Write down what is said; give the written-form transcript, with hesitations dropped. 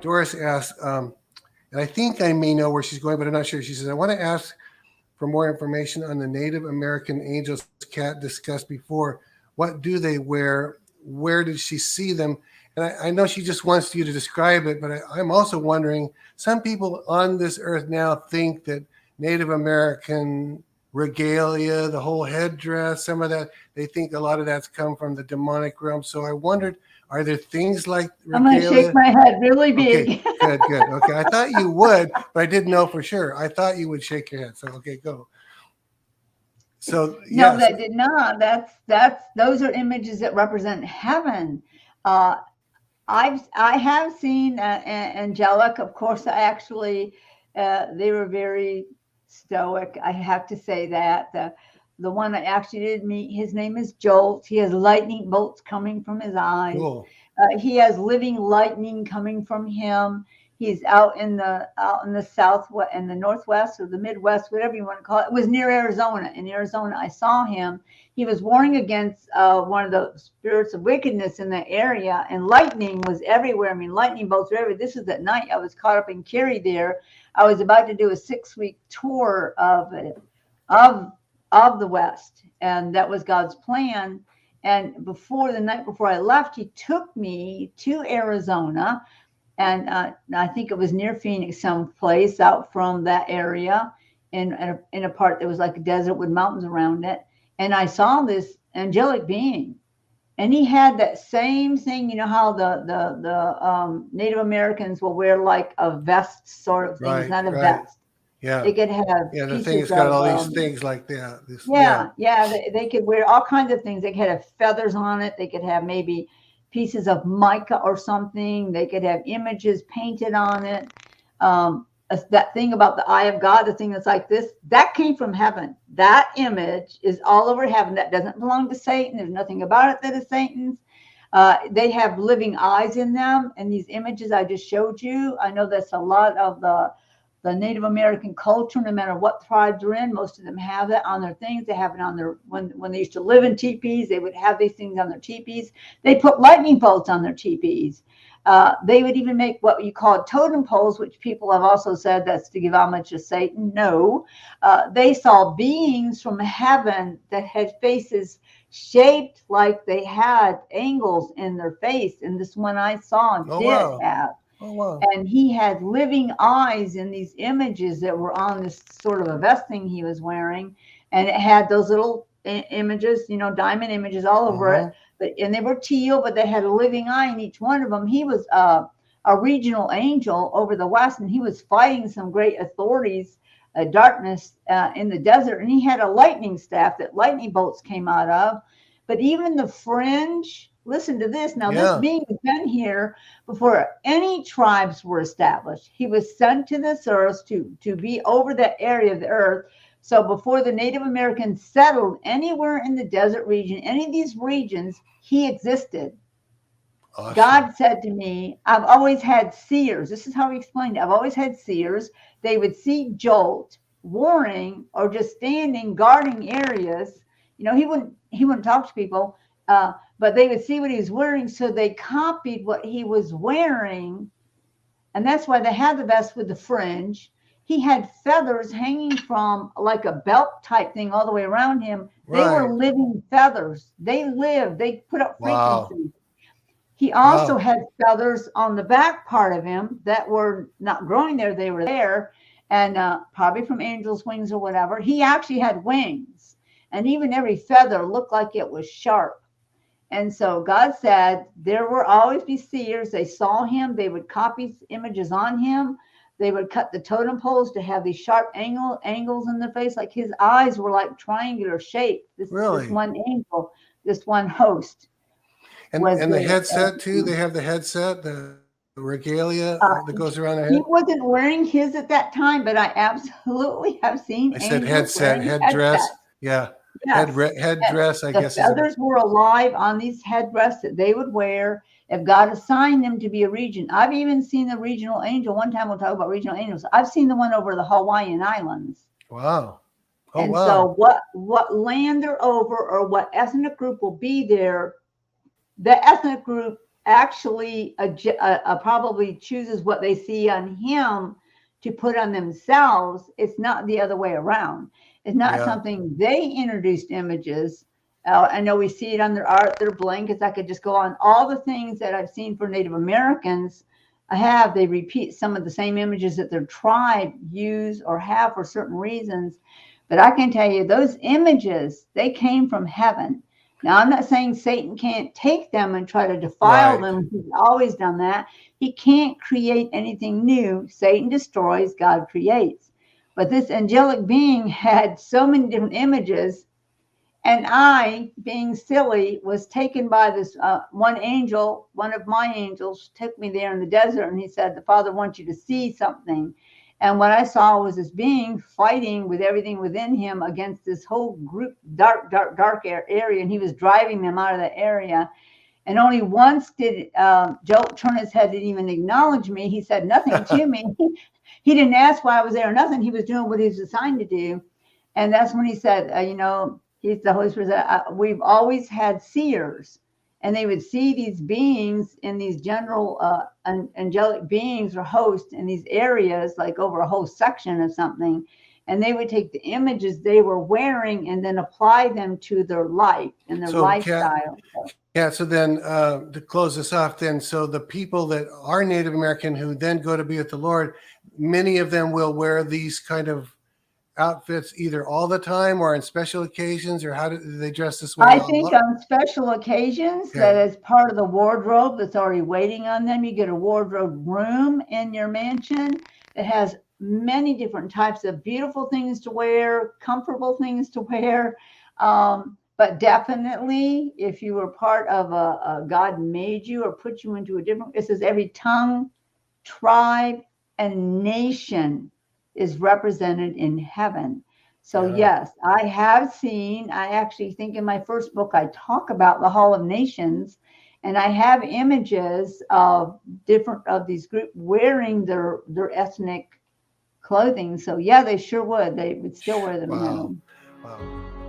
Doris asked, and I think I may know where she's going, but I'm not sure. She says, I want to ask for more information on the Native American angels Kat discussed before. What do they wear? Where did she see them? And I know she just wants you to describe it, but I'm also wondering, some people on this earth now think that Native American regalia, the whole headdress, some of that, they think a lot of that's come from the demonic realm. So I wondered, are there things like I'm going to shake regalia? my head really Okay, big. good, good. Okay, I thought you would, but I didn't know for sure. I thought you would shake your head. So okay, go. So No, yes, that did not. That's those are images that represent heaven. Uh, I have seen angelic. Of course, I actually they were very stoic. I have to say that the one I actually did meet, his name is Jolt. He has lightning bolts coming from his eyes. cool. He has living lightning coming from him. He's out in the south in the northwest or the midwest, whatever you want to call it. It was near Arizona. In Arizona, I saw him. He was warring against one of the spirits of wickedness in the area, and lightning was everywhere. I mean, lightning bolts were everywhere. This was at night. I was caught up in Kerr there. I was about to do a 6-week tour of it, of the West, and that was God's plan. And before the night before I left, he took me to Arizona, and I think it was near Phoenix, someplace out from that area, in a part that was like a desert with mountains around it. And I saw this angelic being, and he had that same thing. You know how the Native Americans will wear like a vest sort of thing. It's Right, not a right. vest. Yeah. They could have Yeah, the thing pieces has got of all these things like that. This, yeah. yeah, they could wear all kinds of things. They could have feathers on it. They could have maybe pieces of mica or something. They could have images painted on it. That thing about the eye of God, the thing that's like this, that came from heaven. That image is all over heaven. That doesn't belong to Satan. There's nothing about it that is Satan's. They have living eyes in them. And these images I just showed you, I know that's a lot of the Native American culture, no matter what tribes they're in, most of them have that on their things. They have it on their, when they used to live in teepees, they would have these things on their teepees. They put lightning bolts on their teepees. They would even make what you call totem poles, which people have also said that's to give homage to Satan. No, they saw beings from heaven that had faces shaped like they had angles in their face. And this one I saw Oh did wow. have. Oh wow. And he had living eyes in these images that were on this sort of a vest thing he was wearing, and it had those little images, you know, diamond images all over it. Mm-hmm. And they were teal, but they had a living eye in each one of them. He was a regional angel over the West, and he was fighting some great authorities, darkness in the desert, and he had a lightning staff that lightning bolts came out of. But even the fringe, listen to this. Now, this Yeah. being has been here before any tribes were established. He was sent to this earth to be over that area of the earth. So before the Native Americans settled anywhere in the desert region, any of these regions, he existed. Awesome. God said to me, I've always had seers. This is how he explained it. I've always had seers. They would see Jolt warring or just standing guarding areas. You know, he wouldn't talk to people, but they would see what he was wearing, so they copied what he was wearing, and that's why they had the vest with the fringe. He had feathers hanging from like a belt type thing all the way around him. They Right. were living feathers. They lived. They put up Wow. frequencies. He also Wow. had feathers on the back part of him that were not growing there. They were there, and probably from angel's wings or whatever. He actually had wings, and even every feather looked like it was sharp. And so God said there will always be seers. They saw him. They would copy images on him. They would cut the totem poles to have these sharp angles in their face. Like his eyes were like triangular shape. This Really. one angel, this one host was And the there. headset too. They have the headset, the regalia that Uh, goes around the head. he wasn't wearing his at that time, but I absolutely have I seen said angels headset, wearing headdress. headsets. Yeah. Yes. And Headdress, I the guess is a feathers were alive on these headdresses that they would wear if God assigned them to be a region. I've even seen the regional angel. One time we'll talk about regional angels. I've seen the one over the Hawaiian Islands. wow. Oh And wow. so what land they're over or what ethnic group will be there, the ethnic group actually probably chooses what they see on him to put on themselves. It's not the other way around. It's not something they introduced images. I know we see it on their art, their blankets. I could just go on all the things that I've seen for Native Americans. They repeat some of the same images that their tribe use or have for certain reasons. But I can tell you those images, they came from heaven. Now, I'm not saying Satan can't take them and try to defile them. He's always done that. He can't create anything new. Satan destroys, God creates. But this angelic being had so many different images. And I, being silly, was taken by this one angel. One of my angels took me there in the desert, and he said, the Father wants you to see something. And what I saw was this being fighting with everything within him against this whole group, dark area, and he was driving them out of that area. And only once did Joe turn his head and even acknowledge me. He said nothing to me. He didn't ask why I was there or nothing. He was doing what he was assigned to do. And that's when he said, he's the Holy Spirit said, we've always had seers. And they would see these beings in these general angelic beings or hosts in these areas, like over a whole section of something. And they would take the images they were wearing and then apply them to their life and their lifestyle. So then to close this off then, so the people that are Native American who then go to be with the Lord, many of them will wear these kind of outfits either all the time or on special occasions, or how do they dress this way? I think on special occasions, that is part of the wardrobe that's already waiting on them. You get a wardrobe room in your mansion that has many different types of beautiful things to wear, comfortable things to wear. But definitely, if you were part of a God made you or put you into a different, it says every tongue, tribe, and nation is represented in heaven. So yes, I have seen, I actually think in my first book, I talk about the Hall of Nations, and I have images of different of these groups wearing their ethnic clothing. So yeah, they sure would. They would still wear them. Wow.